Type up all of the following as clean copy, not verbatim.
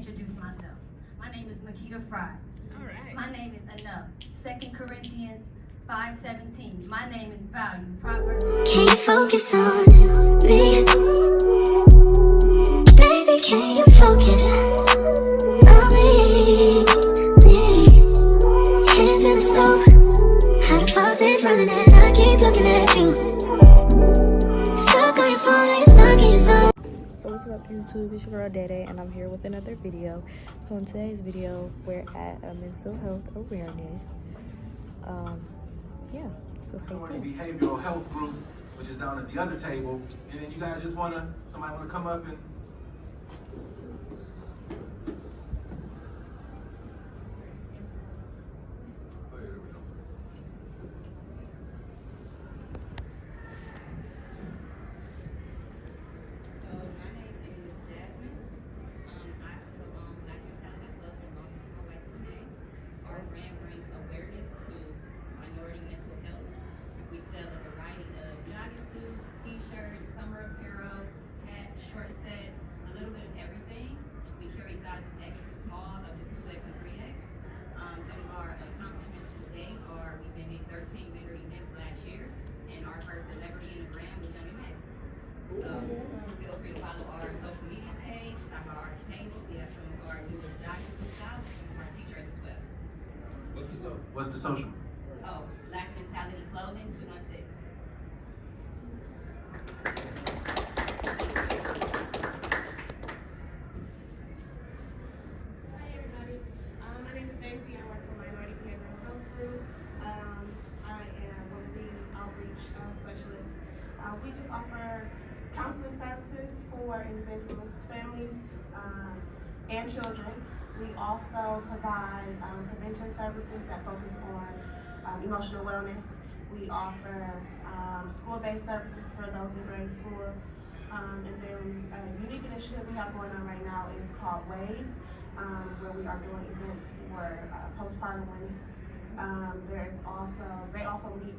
introduce myself. My name is Makita Fry. All right. My name is Enough. 2 Corinthians 5:17. My name is Value. Proverbs. Can you focus on me? Baby, can you focus on me? Hands in the stove, how the faucet's running and I keep looking at you. Stuck on your phone, you're stuck in your zone. So what's up YouTube, it's your girl Dede and I'm here with another video. So in today's video, we're at a mental health awareness. Yeah, so stay tuned. Behavioral health group, which is down at the other table. And then you guys just somebody wanna come up and feel free to follow our social media page, stop by our table. We have some of our newest documents and stuff, and our t-shirts as well. what's the social? Oh, Black Mentality Clothing 216. Hi everybody, my name is Daisy. I work for Minority Behavioral Health Group. I am one of the outreach specialists. We just offer counseling services for individuals, families, and children. We also provide prevention services that focus on emotional wellness. We offer school-based services for those in grade school. And then a unique initiative we have going on right now is called Waves, where we are doing events for postpartum women. They also meet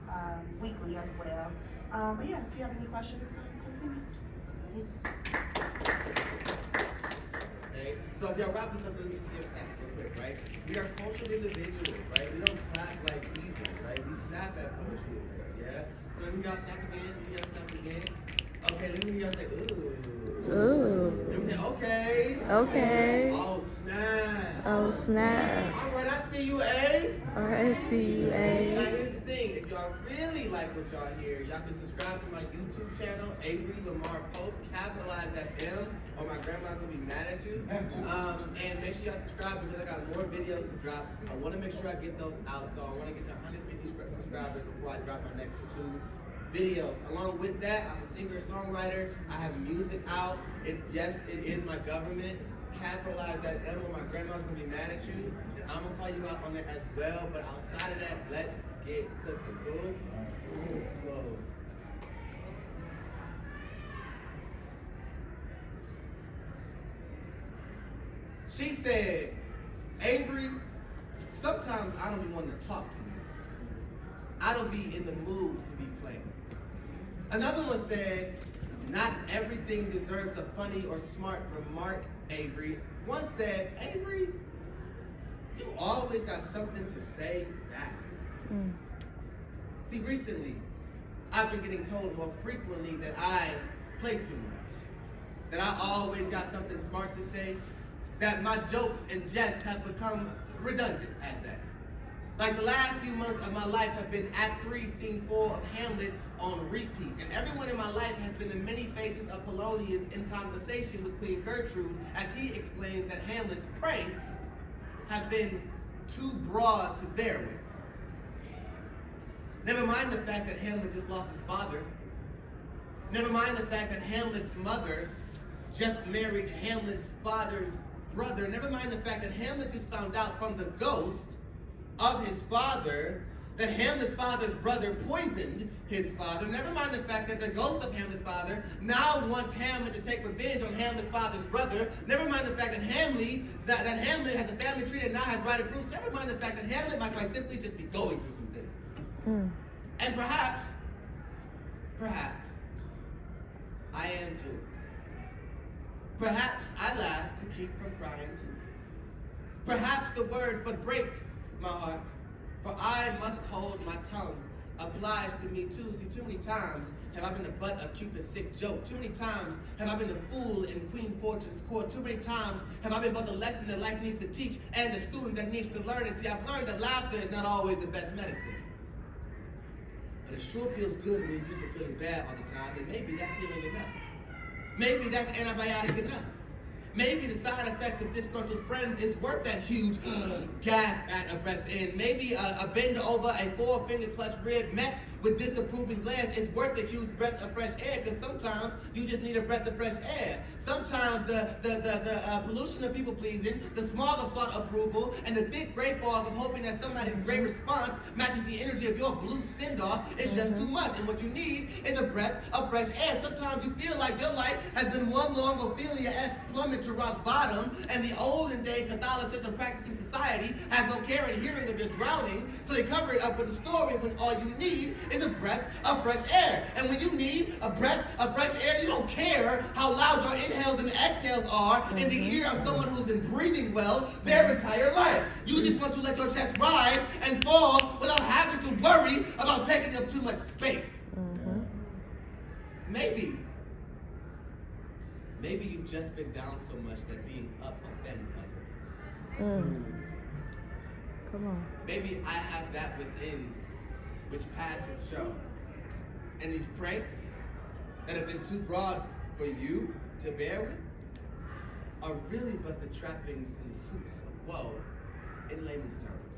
weekly as well. But yeah, if you have any questions, come see me. Okay, so if y'all rock with something, let me see your snap real quick, right? We are cultural individuals, right? We don't clap like heathens, right? We snap at poetry events, yeah? So let me y'all snap again, let me y'all snap again. Okay, let me y'all say, ooh. Ooh. Let me say, okay. Okay. Oh, snap. Oh snap. All right, I see you, A. Alright, see you, Now, A. here's the thing. If y'all really like what y'all hear, y'all can subscribe to my YouTube channel, Avery Lamar Pope. Capitalize that M, or my grandma's gonna be mad at you. And make sure y'all subscribe because I got more videos to drop. I want to make sure I get those out, so I want to get to 150 subscribers before I drop my next 2 videos. Along with that, I'm a singer-songwriter. I have music out. Yes, it is my government. Capitalize that M, or my grandma's gonna be mad at you. And I'm gonna call you out on it as well. But outside of that, let's get cooking. Boom. Slow. She said, Avery, sometimes I don't be wanting to talk to you. I don't be in the mood to be playing. Another one said, not everything deserves a funny or smart remark, Avery. One said, Avery, you always got something to say back. See, recently, I've been getting told more frequently that I play too much, that I always got something smart to say, that my jokes and jests have become redundant at best. Like the last few months of my life have been Act 3, Scene 4 of Hamlet on repeat. And everyone in my life has been in many phases of Polonius in conversation with Queen Gertrude as he exclaimed that Hamlet's pranks have been too broad to bear with. Never mind the fact that Hamlet just lost his father. Never mind the fact that Hamlet's mother just married Hamlet's father's brother. Never mind the fact that Hamlet just found out from the ghost of his father that Hamlet's father's brother poisoned his father. Never mind the fact that the ghost of Hamlet's father now wants Hamlet to take revenge on Hamlet's father's brother. Never mind the fact that Hamlet has a family tree and now has Ryder Bruce. Never mind the fact that Hamlet might quite simply just be going through some things. And perhaps, I am too. Perhaps I laugh to keep from crying too. Perhaps the words but break my heart, for I must hold my tongue applies to me too. See, too many times have I been the butt of Cupid's sick joke. Too many times have I been the fool in Queen Fortune's court. Too many times have I been both the lesson that life needs to teach and the student that needs to learn it. See, I've learned that laughter is not always the best medicine. But it sure feels good when you're used to feeling bad all the time, and maybe that's healing enough. Maybe that's antibiotic enough. Maybe the side effects of disgruntled friends is worth that huge gasp at a breath's end. Maybe a bend over, a four-finger clutch rib met with disapproving glance is worth a huge breath of fresh air, because sometimes you just need a breath of fresh air. Sometimes the pollution of people-pleasing, the smog of sought approval, and the thick gray fog of hoping that somebody's great response matches the energy of your blue send-off is just too much. And what you need is a breath of fresh air. Sometimes you feel like your life has been one long Ophelia-esque plummet to rock bottom, and the olden day Catholicism practicing society has no care in hearing of your drowning, so they cover it up with a story when all you need is a breath of fresh air. And when you need a breath of fresh air, you don't care how loud your inhales and exhales are in the ear of someone who's been breathing well their entire life. You just want to let your chest rise and fall without having to worry about taking up too much space. Maybe you've just been down so much that being up offends others. Come on. Maybe I have that within which passes show. And these pranks that have been too broad for you to bear with are really but the trappings and the suits of woe in layman's terms.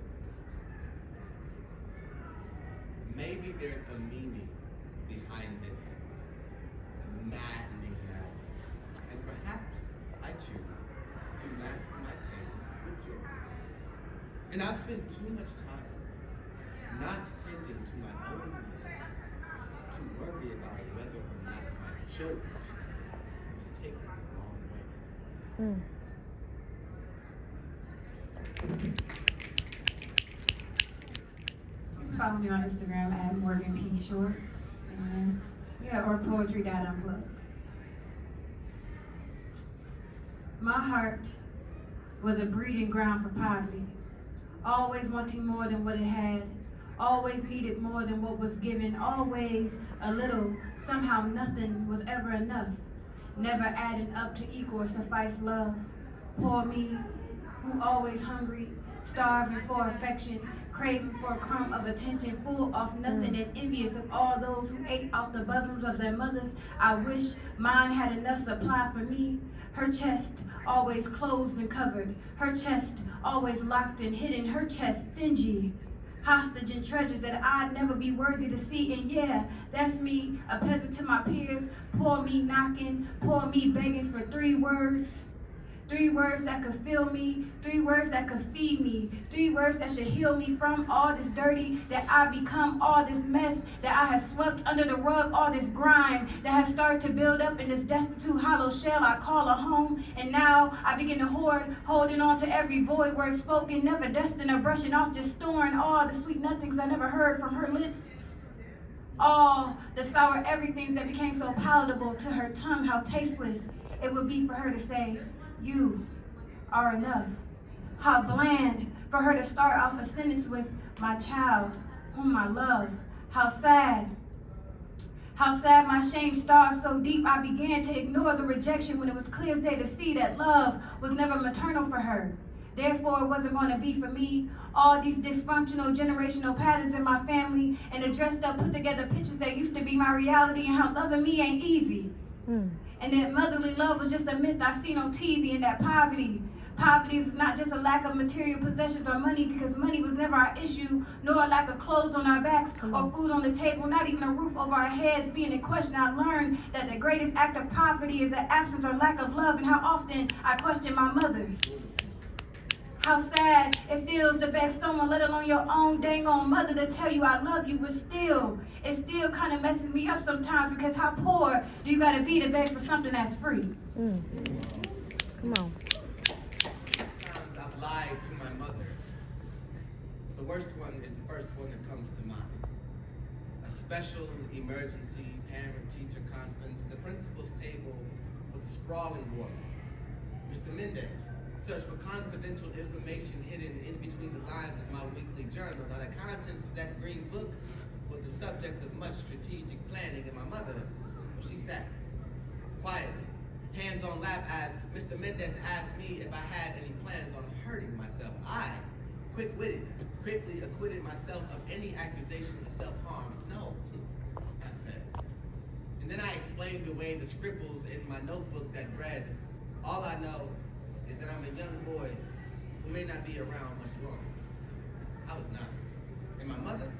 Maybe there's a meaning behind this maddening madness. And perhaps I choose to mask my pain with joy. And I've spent too much time not tending to my own needs to worry about whether or not my joke was taken the wrong way. You can follow me on Instagram at Morgan P. Shorts, and or Poetry.unplugged. My heart was a breeding ground for poverty, always wanting more than what it had, always needed more than what was given, always a little, somehow nothing was ever enough, never adding up to equal or suffice love. Poor me, who always hungry, starving for affection, craving for a crumb of attention, full of nothing and envious of all those who ate off the bosoms of their mothers. I wish mine had enough supply for me. Her chest always closed and covered, her chest always locked and hidden, her chest stingy, hostage in treasures that I'd never be worthy to see. And yeah, that's me, a peasant to my peers, poor me knocking, poor me begging for 3 words. 3 words that could fill me, 3 words that could feed me, 3 words that should heal me from all this dirty that I become, all this mess that I have swept under the rug, all this grime that has started to build up in this destitute hollow shell I call a home. And now I begin to hoard, holding on to every void word spoken, never destined or brushing off, just storing all the sweet nothings I never heard from her lips. All the sour everythings that became so palatable to her tongue, how tasteless it would be for her to say, "You are enough." How bland for her to start off a sentence with, "My child, whom I love." How sad my shame starved so deep I began to ignore the rejection when it was clear as day to see that love was never maternal for her. Therefore, it wasn't going to be for me. All these dysfunctional generational patterns in my family and the dressed up, put together pictures that used to be my reality, and how loving me ain't easy. And that motherly love was just a myth I seen on TV, and that poverty was not just a lack of material possessions or money, because money was never our issue, nor a lack of clothes on our backs or food on the table, not even a roof over our heads being in question. I learned that the greatest act of poverty is the absence or lack of love, and how often I question my mothers. How sad it feels to beg someone, let alone your own dang on mother, to tell you I love you, but still, it still kind of messes me up sometimes, because how poor do you gotta be to beg for something that's free? Come on. Sometimes I've lied to my mother. The worst one is the first one that comes to mind. A special emergency parent-teacher conference. The principal's table was a sprawling war map. search for confidential information hidden in between the lines of my weekly journal. Now, the contents of that green book was the subject of much strategic planning, and my mother, she sat quietly, hands on lap, as Mr. Mendez asked me if I had any plans on hurting myself. I, quick-witted, quickly acquitted myself of any accusation of self-harm. No, I said. And then I explained away the scribbles in my notebook that read, all I know is that I'm a young boy who may not be around much longer. I was not. And my mother,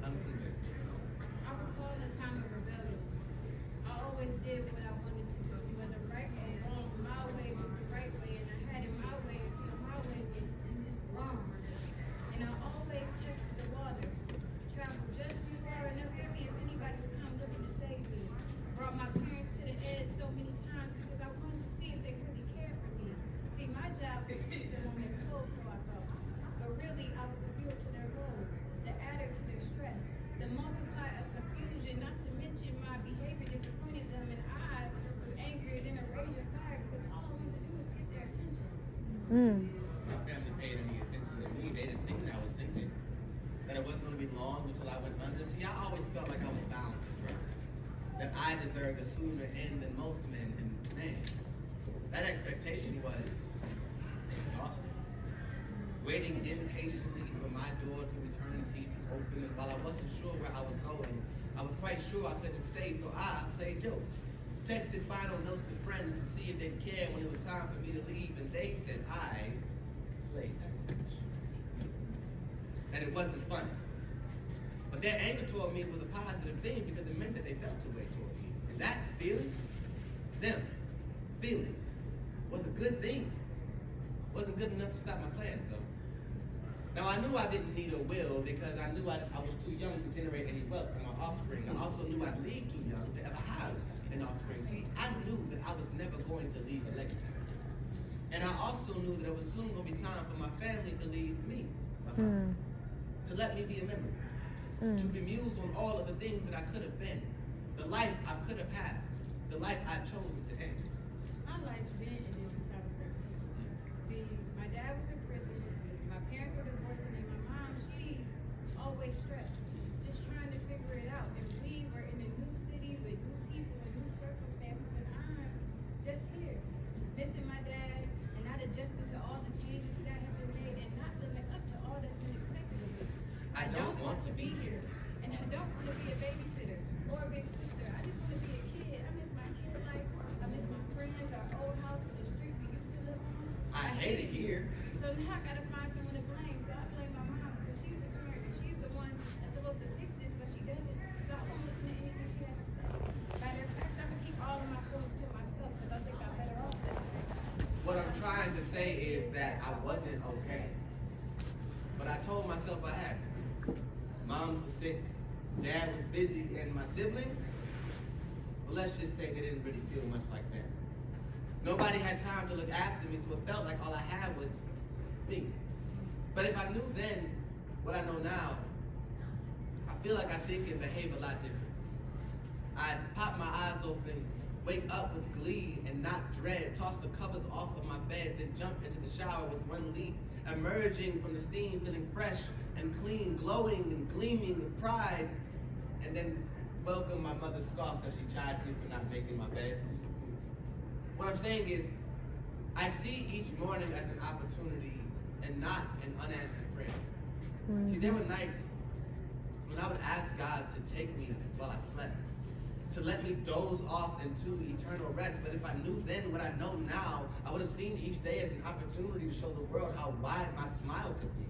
unconvinced. I recall a time of rebellion. I always did what I wanted to do, whether right or wrong. My way was the right way, and I had it my way until my way was wrong. And I always tested the waters, traveled just far enough to see if anybody would come looking to save me. Brought my parents to the edge so many times because I wanted to see if they really cared for me. See, my job was to keep them on their toes, so I thought. But really, I was a fuel to their road, the adder to their stress, the multiplier of confusion, not to mention my behavior disappointed them, and I was angrier than a rage of fire because all I wanted to do was get their attention. My family paid any attention to me. They just seen I was sinking. That it wasn't going to be long until I went under. See, I always felt like I was bound to drown. That I deserved a sooner end than most men, and man, that expectation was exhausting. Waiting impatiently for my door to eternity to open, and while I wasn't sure where I was going, I was quite sure I couldn't stay, so I played jokes. Texted final notes to friends to see if they'd care when it was time for me to leave, and they said I played that bitch. And it wasn't funny. But their anger toward me was a positive thing because it meant that they felt a way toward me. And that feeling, them feeling, was a good thing. Wasn't good enough to stop my plans though. Now I knew I didn't need a will because I knew I was too young to generate any wealth for my offspring. I also knew I'd leave too young to ever have an offspring. See, I knew that I was never going to leave a legacy. And I also knew that it was soon going to be time for my family to leave me behind. To let me be a memory. To bemuse on all of the things that I could have been. The life I could have had. The life I'd chosen to end. My life's been ended since I was 13. See, my dad was in prison, my parents were divorcing, and my mom, she's always stressed, just trying to figure it out. And we were in a new city with new people and new circumstances, and I'm just here, missing my dad and not adjusting to all the changes that have been made and not living up to all that's been expected of me. I don't want to be here. And I don't want to be a babysitter or a big sister. I just want to be a kid. I miss my kid life. I miss my friends, our old house, and the street we used to live on. I hate it here. So now I gotta find someone to blame. So I blame my mom because she's the parent and she's the one that's supposed to fix this, but she doesn't. So I won't listen to anything she has to say. Matter of fact, I'm gonna keep all of my feelings to myself because I think I'm better off that way. What I'm trying to say is that I wasn't okay. But I told myself I had to. Mom was sick, dad was busy, and my siblings, well, let's just say they didn't really feel much like that. Nobody had time to look after me, so it felt like all I had was me. But if I knew then what I know now, I feel like I think and behave a lot different. I'd pop my eyes open, wake up with glee and not dread, toss the covers off of my bed, then jump into the shower with one leap, emerging from the steam feeling fresh and clean, glowing and gleaming with pride, and then welcome my mother's scoffs as she chides me for not making my bed. What I'm saying is, I see each morning as an opportunity and not an unanswered prayer. See, there were nights when I would ask God to take me while I slept, to let me doze off into eternal rest. But if I knew then what I know now, I would have seen each day as an opportunity to show the world how wide my smile could be.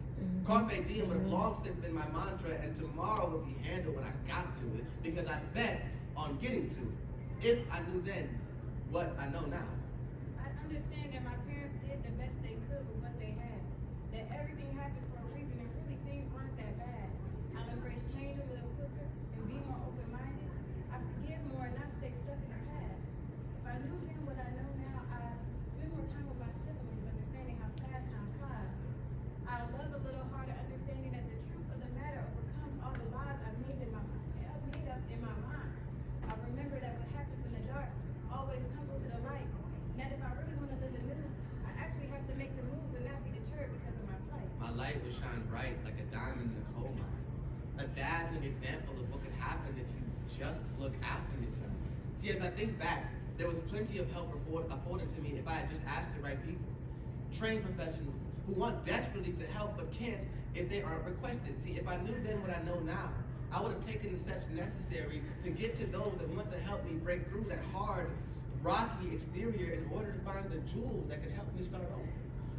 Carpe diem would have long since been my mantra, and tomorrow would be handled when I got to it, because I bet on getting to it, if I knew then what I know now. I understand that my parents did the best they could with what they had. That everything happened for a reason, and really things weren't that bad. I'll embrace change a little quicker and be more open-minded. I forgive more and not stay stuck in the past. If I knew then what I know now, I'd spend more time with my siblings, understanding how fast time flies. I love a little harder, understanding that the truth of the matter overcomes all the lies I made up in my mind. I remember that what happens in the dark always comes to the light. light would shine bright like a diamond in a coal mine. A dazzling example of what could happen if you just look after yourself. See, as I think back, there was plenty of help afforded to me if I had just asked the right people. Trained professionals who want desperately to help but can't if they aren't requested. See, if I knew then what I know now, I would have taken the steps necessary to get to those that want to help me break through that hard, rocky exterior in order to find the jewel that could help me start over.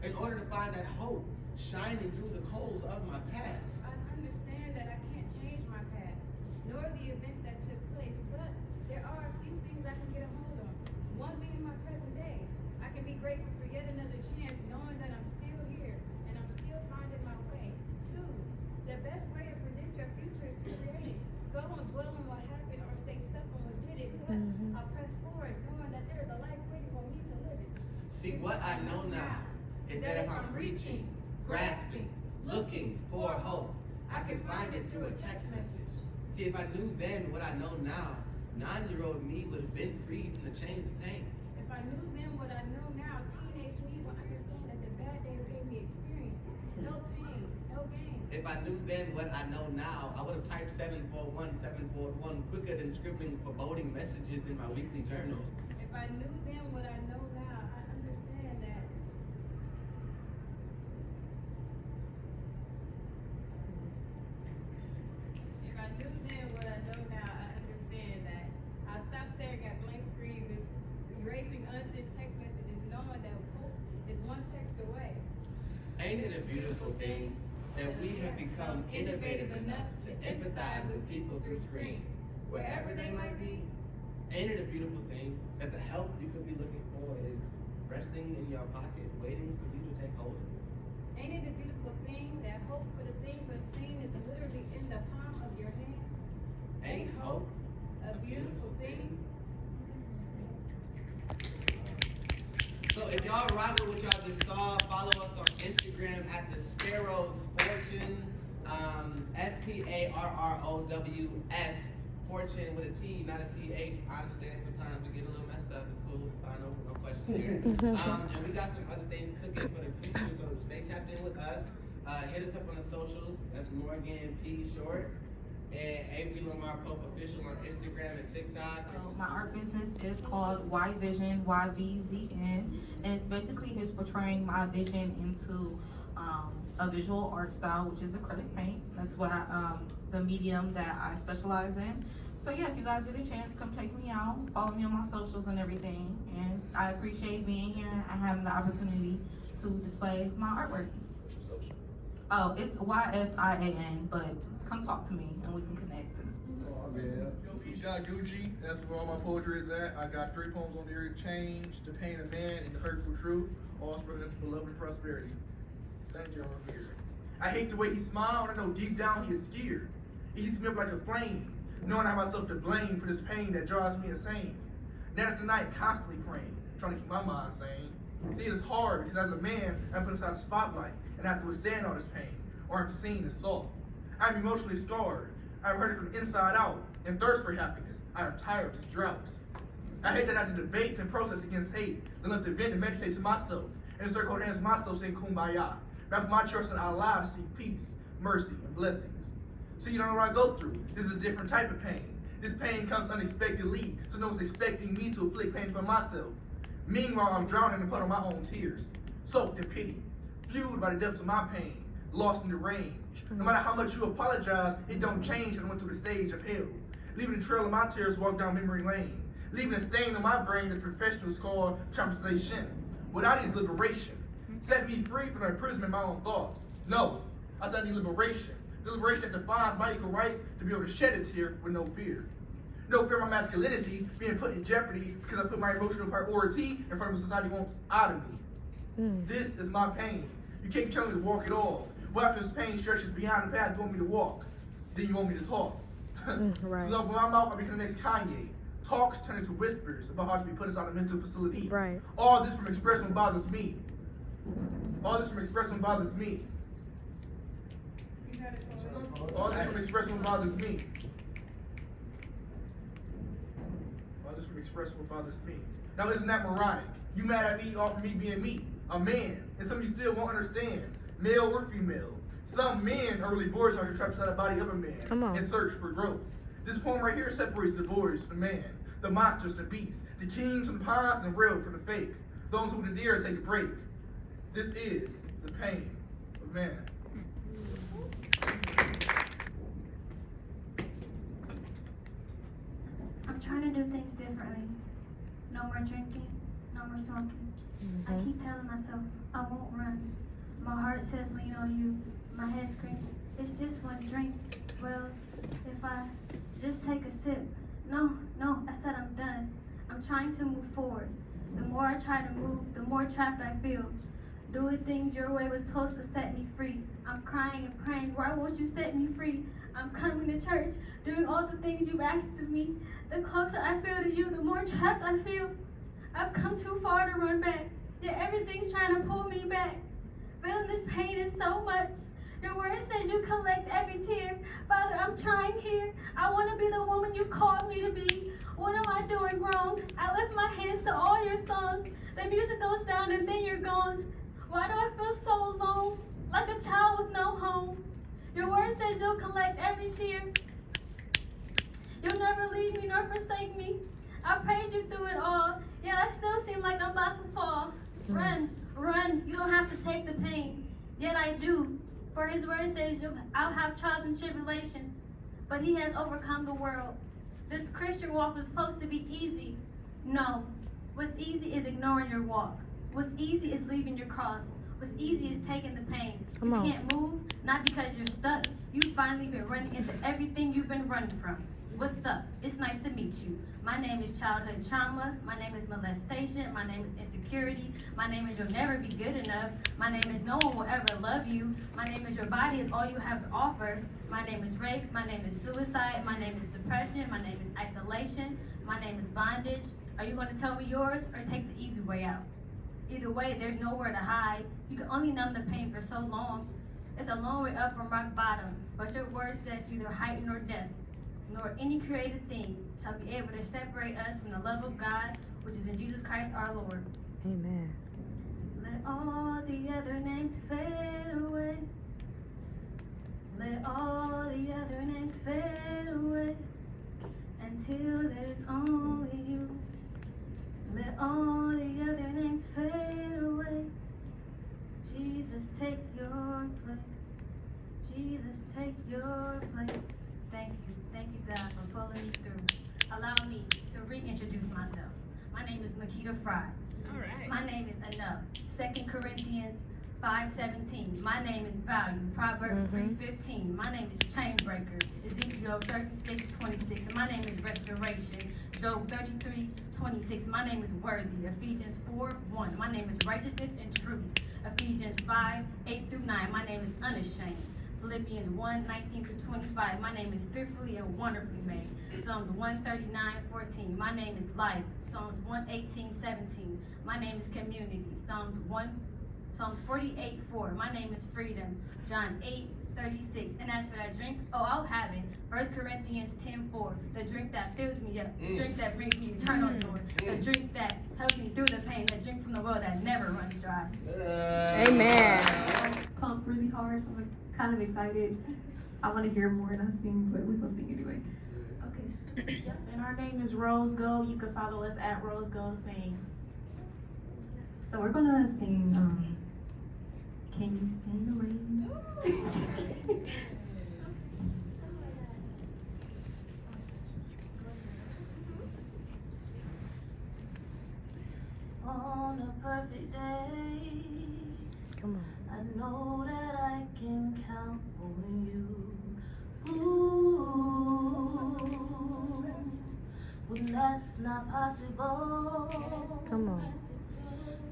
In order to find that hope shining through the coals of my past. I understand that I can't change my past, nor the events that took place, but there are a few things I can get a hold of. One being my present day. I can be grateful for yet another chance, knowing that I'm still here and I'm still finding my way. Two, the best way to predict your future is to create it. So I won't dwell on what happened or stay stuck on what did it, but I'll press forward, knowing that there is a life waiting for me to live it. See, what I know now is that if I'm reaching, grasping, looking for hope, I can find it through a text message. See, if I knew then what I know now, 9-year-old me would have been freed from the chains of pain. If I knew then what I know now, teenage me will understand that the bad days gave me experience. No pain, no gain. If I knew then what I know now, I would have typed 741, 741 quicker than scribbling foreboding messages in my weekly journal. If I knew then what I know now, I understand that. If I knew then what I know now, I understand that. I'll stop staring at blank screens and erasing unsent text messages, knowing that hope is one text away. Ain't it a beautiful thing that we have become innovative enough to empathize with people through screens, wherever they might be? Ain't it a beautiful thing that the help you could be looking for is resting in your pocket, waiting for you to take hold of it? Ain't it a beautiful thing that hope for the things unseen is literally in the palm of your hand? Ain't hope a beautiful thing? So if y'all rock with what y'all just saw, follow us on Instagram at the Sparrows Fortune, SPARROWS Fortune with a T, not a CH. I understand sometimes we get a little messed up. It's cool. It's fine. No questions here. And we got some other things cooking for the future, so stay tapped in with us. Hit us up on the socials. That's Morgan P. Shorts and Avery Lamar Pope Official on Instagram and TikTok. So my art business is called Y Vision, YVZN, and it's basically just portraying my vision into a visual art style, which is acrylic paint. That's what the medium that I specialize in. So yeah, if you guys get a chance, come check me out. Follow me on my socials and everything. And I appreciate being here and having the opportunity to display my artwork. Oh, it's YSIAN, but come talk to me and we can connect. Oh, yeah. Yo, got Gucci. That's where all my poetry is at. I got 3 poems on there: Change, To Paint a Man, and The Hurtful Truth, all spreading into love and prosperity. Thank you, I'm here. I hate the way he smiled. I know deep down he is scared. He heats me up like a flame, knowing I have myself to blame for this pain that drives me insane. Night after night, constantly praying, trying to keep my mind sane. See, it's hard because as a man, I'm put inside the spotlight and I have to withstand all this pain, or I'm seen as soft. I'm emotionally scarred. I've heard it from inside out and thirst for happiness. I am tired of this drought. I hate that after debates and protests against hate, then let the vent and meditate to myself, and circle hold hands with myself saying kumbaya. Wrapping my trust in Allah to seek peace, mercy, and blessings. So you don't know what I go through. This is a different type of pain. This pain comes unexpectedly, so no one's expecting me to inflict pain upon myself. Meanwhile, I'm drowning in a puddle of my own tears, soaked in pity, fueled by the depths of my pain, lost in the range. No matter how much you apologize, it don't change that I went through the stage of hell. Leaving a trail of my tears walk down memory lane. Leaving a stain on my brain that professionals call traumatization. Without his liberation, set me free from the imprisonment of my own thoughts. No, I said I need liberation. The liberation that defines my equal rights to be able to shed a tear with no fear. No fear of my masculinity being put in jeopardy because I put my emotional priority in front of what society wants out of me. This is my pain. You can't tell me to walk it off. What happens if pain stretches beyond the path you want me to walk? Then you want me to talk. Right. So when I'm out, I become the next Kanye. Talks turn into whispers about how to be put inside a mental facility. Right. All this from expressing what bothers me. All this from expressing what bothers me. All this from expressing what bothers me. All this from expressing what bothers me. Now isn't that moronic? You mad at me off of me being me, a man, and some of you still won't understand. male or female. Some men are really boys out here trapped inside the body of a man Come on. in search for growth. This poem right here separates the boys from the man, the monsters, the beasts, the kings from the pawns and the real from the fake, those who would dare take a break. This is the pain of man. I'm trying to do things differently. No more drinking, no more smoking. I keep telling myself I won't run. My heart says lean on you. My head screams, it's just one drink. Well, if I just take a sip. No, I said I'm done. I'm trying to move forward. The more I try to move, the more trapped I feel. Doing things your way was supposed to set me free. I'm crying and praying, why won't you set me free? I'm coming to church, doing all the things you've asked of me. The closer I feel to you, the more trapped I feel. I've come too far to run back, yet everything's trying to pull me back. Feeling this pain is so much. Your word says you collect every tear. Father, I'm trying here. I want to be the woman you called me to be. What am I doing wrong? I lift my hands to all your songs. The music goes down and then you're gone. Why do I feel so alone? Like a child with no home. Your word says you'll collect every tear. You'll never leave me nor forsake me. I praise you through it all, yet I still seem like I'm about to fall. Run, you don't have to take the pain, yet I do. For his word says I'll have trials and tribulations, but he has overcome the world. This Christian walk was supposed to be easy. No, what's easy is ignoring your walk. What's easy is leaving your cross. What's easy is taking the pain. You can't move, not because you're stuck. You've finally been running into everything you've been running from. What's up? It's nice to meet you. My name is childhood trauma. My name is molestation. My name is insecurity. My name is you'll never be good enough. My name is no one will ever love you. My name is your body is all you have to offer. My name is rape. My name is suicide. My name is depression. My name is isolation. My name is bondage. Are you going to tell me yours or take the easy way out? Either way, there's nowhere to hide. You can only numb the pain for so long. It's a long way up from rock bottom, but your word says neither height nor depth, nor any created thing shall be able to separate us from the love of God, which is in Jesus Christ our Lord. Amen. Let all the other names fade away. Let all the other names fade away until there's only you. Let all the other names fade away. Jesus, take your place. Jesus, take your place. Thank you God for pulling me through. Allow me to reintroduce myself. My name is Makita Fry. All right. My name is Enough. 2 Corinthians 5:17. My name is Value. Proverbs 3:15. My name is Chainbreaker. Ezekiel 36:26. And my name is Restoration. Job 33:26. My name is Worthy. Ephesians 4:1. My name is Righteousness and Truth. Ephesians 5:8-9. My name is Unashamed. Philippians 1:19-25. My name is fearfully and wonderfully made. Psalms 139:14. My name is life. Psalms 118:17. My name is community. Psalms 48:4. My name is freedom. John 8:36. And as for that drink, I'll have it. 1 Corinthians 10:4. The drink that fills me up. The drink that brings me eternal joy. The drink that helps me through the pain. The drink from the well that never runs dry. Amen. Pumped really hard, so I'm kind of excited. I want to hear more and I sing, but we're gonna sing anyway. Okay. Yep. And our name is Rose Gold. You can follow us at Rose Gold Sings. So we're gonna sing Can You Stand the Rain? On a perfect day, Come on. I know that I can count on you. Ooh, when that's not possible, Come on.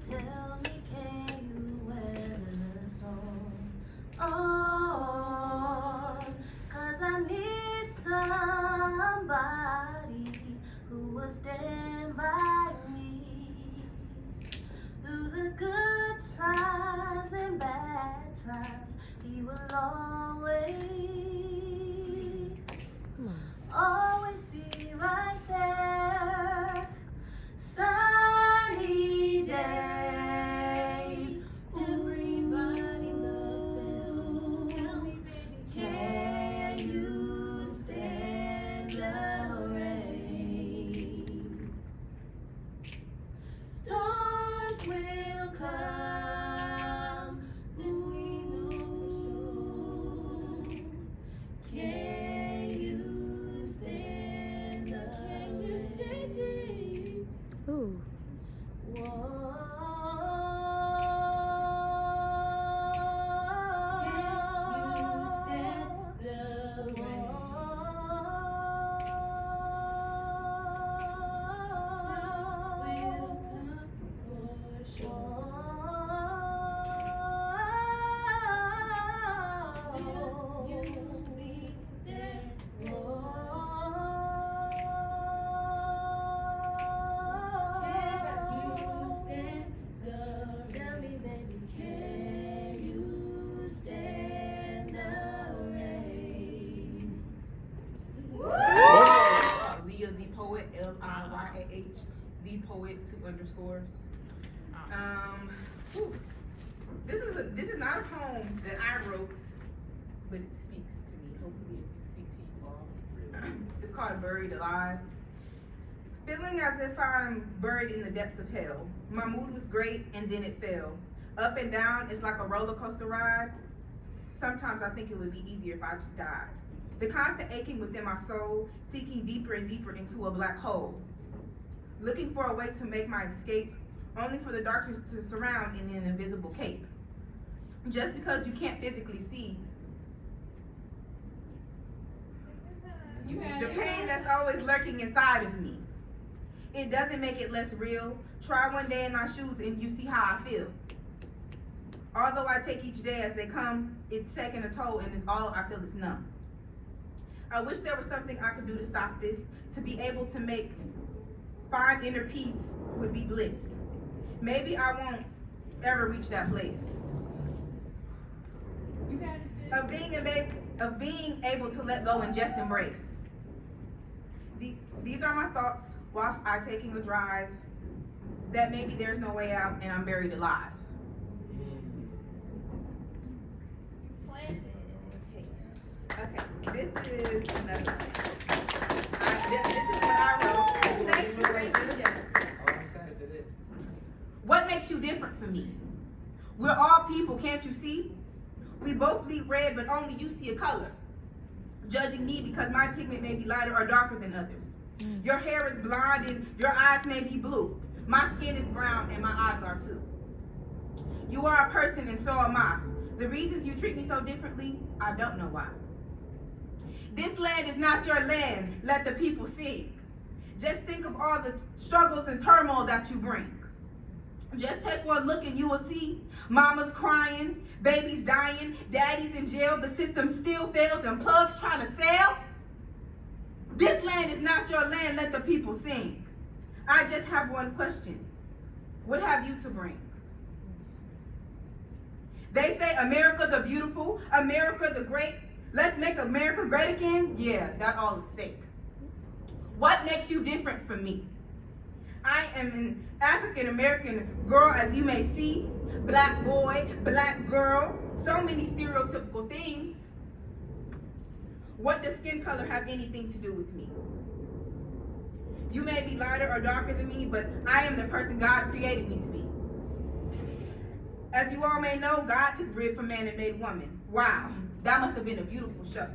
tell me, can you weather the storm? Oh, 'cause I need somebody who will stand by me through the good times and bad times. He will always be right there. Sunny days, everybody loves come. This we know for sure. Can you stand up? Can you stand it? Ooh. Tell me, baby, can you stand the rain? Leah the Poet, Liyaah, the Poet, 2 underscores. Whew. This is not a poem that I wrote, but it speaks to me. Hopefully it speaks to you all. It's called Buried Alive. Feeling as if I'm buried in the depths of hell. My mood was great and then it fell. Up and down, it's like a roller coaster ride. Sometimes I think it would be easier if I just died. The constant aching within my soul, seeking deeper and deeper into a black hole. Looking for a way to make my escape, only for the darkness to surround in an invisible cape. Just because you can't physically see the pain that's always lurking inside of me. It doesn't make it less real. Try one day in my shoes and you see how I feel. Although I take each day as they come, it's taking a toll and it's all I feel is numb. I wish there was something I could do to stop this, to be able to find inner peace would be bliss. Maybe I won't ever reach that place. Of being able to let go and just embrace. These are my thoughts whilst I'm taking a drive, that maybe there's no way out and I'm buried alive. Okay, this is another thing. This is what I wrote. Thank you, Rachel. Yes. What makes you different from me? We're all people, can't you see? We both bleed red, but only you see a color. Judging me because my pigment may be lighter or darker than others. Your hair is blonde and your eyes may be blue. My skin is brown and my eyes are too. You are a person and so am I. The reasons you treat me so differently, I don't know why. This land is not your land, let the people sing. Just think of all the struggles and turmoil that you bring. Just take one look and you will see mamas crying, babies dying, daddies in jail, the system still fails and plugs trying to sell. This land is not your land, let the people sing. I just have one question. What have you to bring? They say America the beautiful, America the great. Let's make America great again? Yeah, that all is fake. What makes you different from me? I am an African American girl, as you may see. Black boy, black girl, so many stereotypical things. What does skin color have anything to do with me? You may be lighter or darker than me, but I am the person God created me to be. As you all may know, God took rib from man and made woman. Wow, that must have been a beautiful show.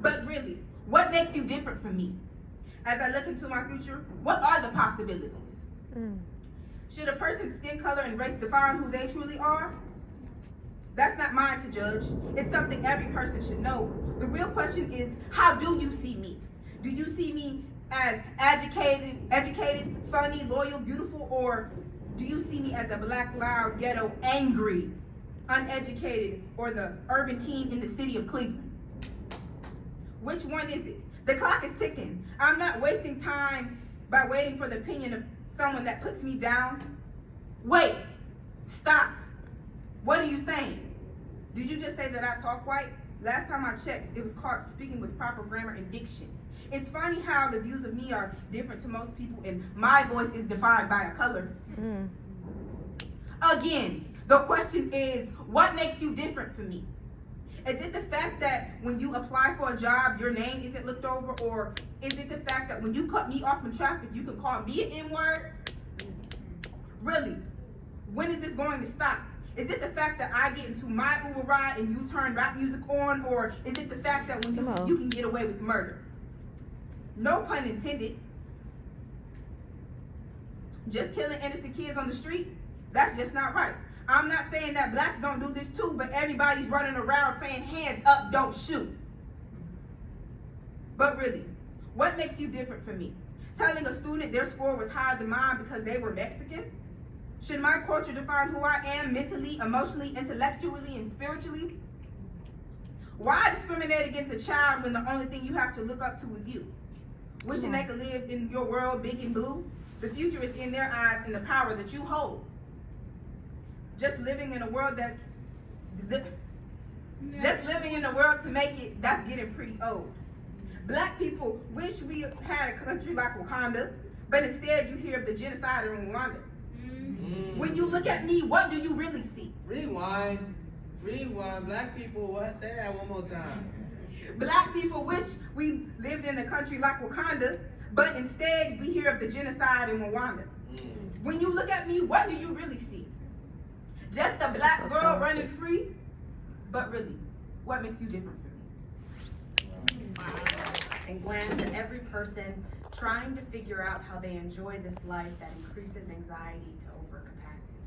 But really, what makes you different from me? As I look into my future, what are the possibilities? Should a person's skin color and race define who they truly are? That's not mine to judge. It's something every person should know. The real question is, how do you see me? Do you see me as educated, funny, loyal, beautiful, or do you see me as a black, loud, ghetto, angry, uneducated, or the urban teen in the city of Cleveland? Which one is it? The clock is ticking. I'm not wasting time by waiting for the opinion of someone that puts me down. Wait, stop. What are you saying? Did you just say that I talk white? Last time I checked, it was called speaking with proper grammar and diction. It's funny how the views of me are different to most people and my voice is defined by a color. Again, the question is, what makes you different from me? Is it the fact that when you apply for a job, your name isn't looked over? Or is it the fact that when you cut me off in traffic, you can call me an N-word? Really, when is going to stop? Is it the fact that I get into my Uber ride and you turn rap music on, or is it the fact that when you can get away with murder? No pun intended. Just killing innocent kids on the street? That's just not right. I'm not saying that blacks don't do this too, but everybody's running around saying hands up, don't shoot. But really, what makes you different from me? Telling a student their score was higher than mine because they were Mexican? Should my culture define who I am mentally, emotionally, intellectually, and spiritually? Why discriminate against a child when the only thing you have to look up to is you? Wishing they could live in your world big and blue? The future is in their eyes and the power that you hold. Just living in a world just living in the world to make it, that's getting pretty old. Black people wish we had a country like Wakanda, but instead you hear of the genocide in Rwanda. When you look at me, what do you really see? Rewind. Black people, what? Say that one more time. Black people wish we lived in a country like Wakanda, but instead we hear of the genocide in Rwanda. When you look at me, what do you really see? Just a black girl running free? But really, what makes you different from me? And glance at every person trying to figure out how they enjoy this life that increases anxiety to overcapacity.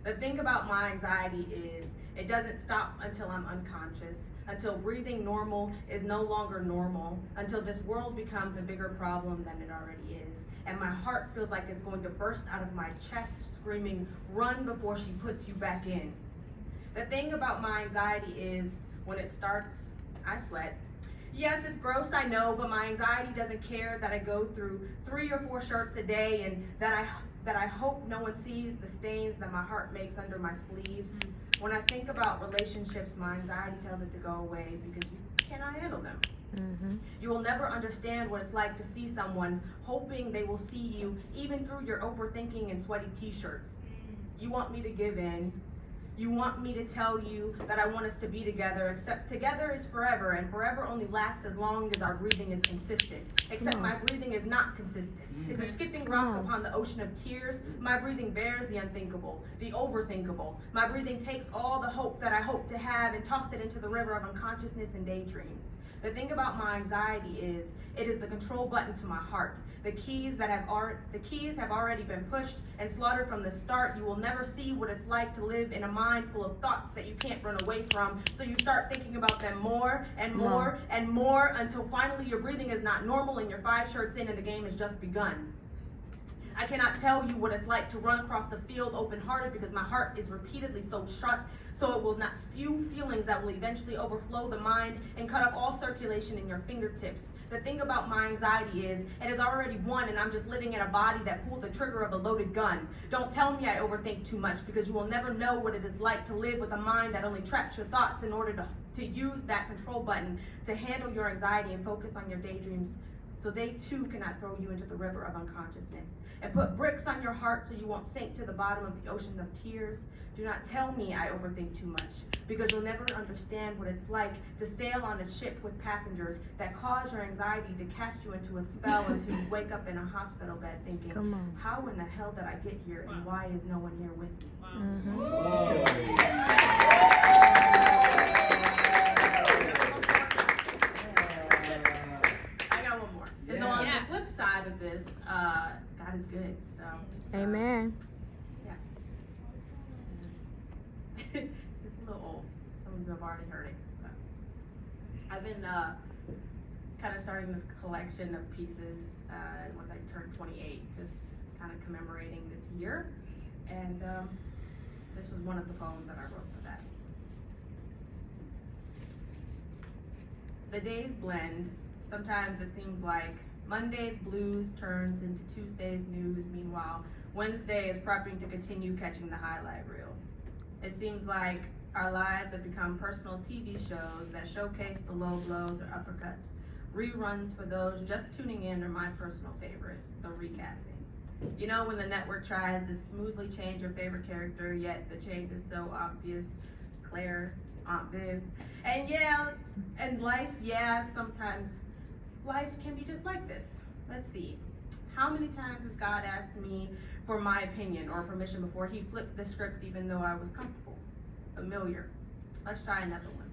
The thing about my anxiety is it doesn't stop until I'm unconscious, until breathing normal is no longer normal, until this world becomes a bigger problem than it already is. And my heart feels like it's going to burst out of my chest screaming, run before she puts you back in. The thing about my anxiety is when it starts, I sweat. Yes, it's gross, I know, but my anxiety doesn't care that I go through 3 or 4 shirts a day and that I hope no one sees the stains that my heart makes under my sleeves. When I think about relationships, my anxiety tells it to go away because you cannot handle them. You will never understand what it's like to see someone hoping they will see you even through your overthinking and sweaty t-shirts. You want me to give in. You want me to tell you that I want us to be together, except together is forever, and forever only lasts as long as our breathing is consistent. Except my breathing is not consistent. It's a skipping rock upon the ocean of tears. My breathing bears the unthinkable, the overthinkable. My breathing takes all the hope that I hope to have and tossed it into the river of unconsciousness and daydreams. The thing about my anxiety is, it is the control button to my heart. The keys have already been pushed and slaughtered from the start. You will never see what it's like to live in a mind full of thoughts that you can't run away from. So you start thinking about them more and more and more until finally your breathing is not normal and you're 5 shirts in and the game has just begun. I cannot tell you what it's like to run across the field open-hearted because my heart is repeatedly so shut so it will not spew feelings that will eventually overflow the mind and cut off all circulation in your fingertips. The thing about my anxiety is, it has already won and I'm just living in a body that pulled the trigger of a loaded gun. Don't tell me I overthink too much because you will never know what it is like to live with a mind that only traps your thoughts in order to use that control button to handle your anxiety and focus on your daydreams so they too cannot throw you into the river of unconsciousness. And put bricks on your heart so you won't sink to the bottom of the ocean of tears. Do not tell me I overthink too much, because you'll never understand what it's like to sail on a ship with passengers that cause your anxiety to cast you into a spell until you wake up in a hospital bed thinking, how in the hell did I get here and why is no one here with me? I got one more. Yeah. So on the flip side of this, God is good. So amen. Yeah. It's a little old. Some of you have already heard it. But I've been kind of starting this collection of pieces once I turned 28, just kind of commemorating this year. And this was one of the poems that I wrote for that. The days blend. Sometimes it seems like Monday's blues turns into Tuesday's news. Meanwhile, Wednesday is prepping to continue catching the highlight reel. It seems like our lives have become personal TV shows that showcase the low blows or uppercuts. Reruns for those just tuning in are my personal favorite, the recasting. You know when the network tries to smoothly change your favorite character, yet the change is so obvious. Claire, Aunt Viv. And yeah, and life, yeah, sometimes life can be just like this. Let's see. How many times has God asked me, for my opinion or permission before he flipped the script even though I was comfortable, familiar. Let's try another one.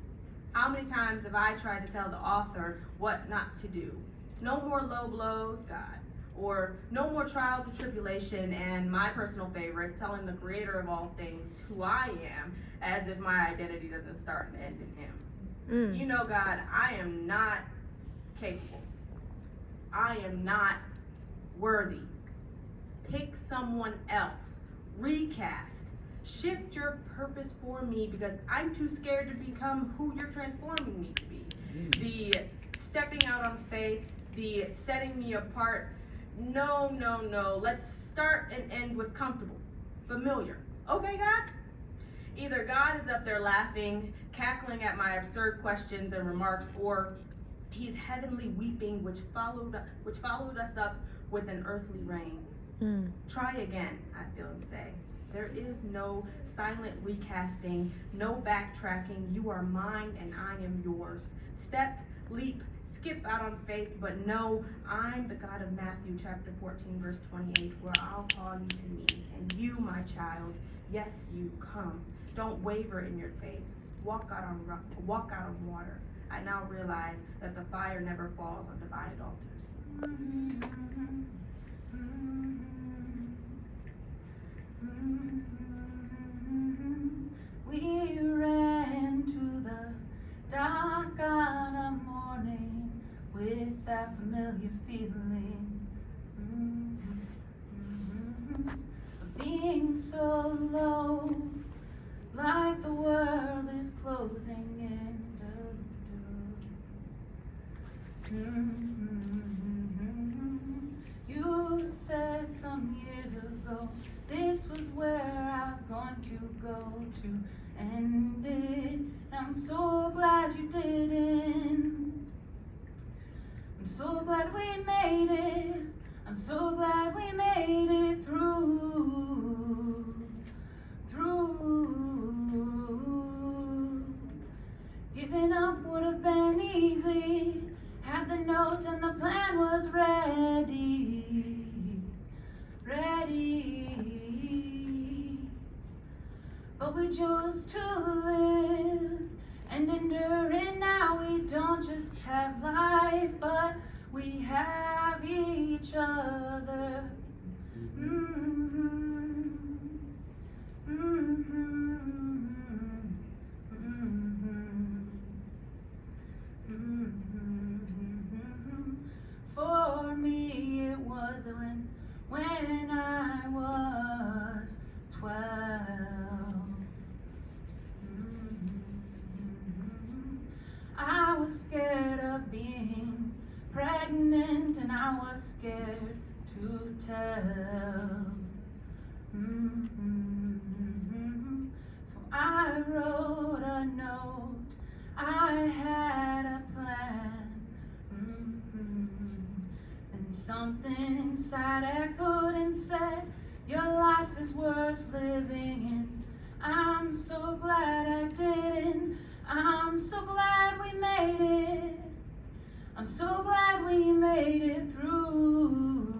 How many times have I tried to tell the author what not to do? No more low blows, God. Or no more trials or tribulation, and my personal favorite, telling the creator of all things who I am, as if my identity doesn't start and end in him. You know, God, I am not capable. I am not worthy. Pick someone else. Recast. Shift your purpose for me because I'm too scared to become who you're transforming me to be. The stepping out on faith, the setting me apart. No. Let's start and end with comfortable, familiar. Okay, God? Either God is up there laughing, cackling at my absurd questions and remarks, or he's heavenly weeping, which followed us up with an earthly rain. Try again, I feel him say. There is no silent recasting, no backtracking. You are mine and I am yours. Step, leap, skip out on faith, but no, I'm the God of Matthew chapter 14, verse 28, where I'll call you to me, and you, my child, yes, you come. Don't waver in your faith. Walk out on water. I now realize that the fire never falls on divided altars. We ran to the dark on a morning with that familiar feeling of being so low, like the world is closing in. You said some years ago this was where I was going to go to end it. I'm so glad you didn't. I'm so glad we made it. I'm so glad we made it through. Giving up would have been easy. Had the note and the plan was ready. But we chose to live and endure, and now we don't just have life, but we have each other. For me it was when I was 12. I was scared of being pregnant, and I was scared to tell. So I wrote a note. I had a plan. And something inside echoed and said, your life is worth living in. I'm so glad I didn't. I'm so glad we made it. I'm so glad we made it through.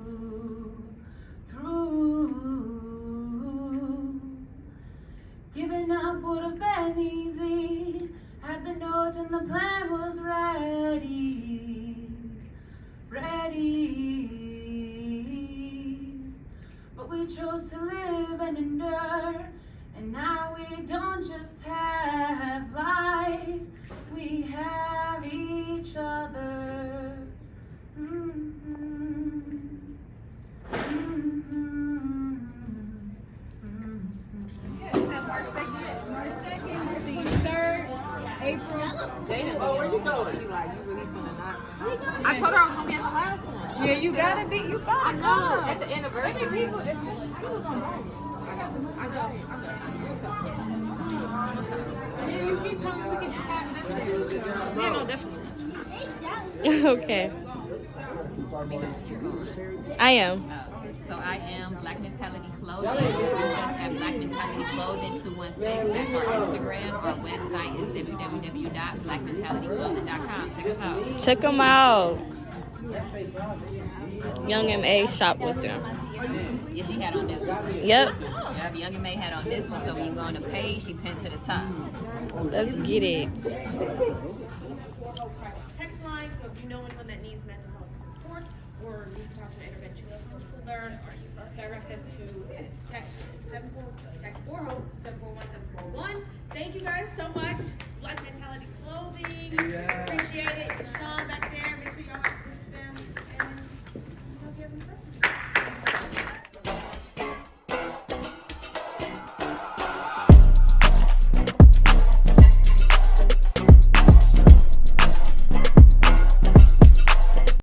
Giving up would have been easy. Had the note and the plan was ready. But we chose to live and endure, and now we don't just have life, we have each other. See you 3rd, April. Oh, where you going? She like, you really finna not. I told her I was gonna be at the last one. Yeah, you gotta be. You gotta. I know. At the anniversary. How many people? People gonna buy you. I know. Yeah, you keep coming. We can just have it every day. Yeah, no, definitely. Okay. I am. So I am Black Mentality Clothing. We just have Black Mentality Clothing 216. That's our Instagram. Our website is www.blackmentalityclothing.com. Check us out. Check them out. Young MA, shop with them. Yeah, she had on this one. Yep. Yep, Young May had on this one, so when you go on the page, she pinned to the top. Let's get it. Text line, so if you know anyone that needs mental health support or needs to talk to an interventionist counselor, or you direct them to this text 4HOPE 741-741. Thank you guys so much. Life Mentality Clothing. Yeah. Appreciate it. Sean back there. Make sure y'all have them. And I hope you have any questions.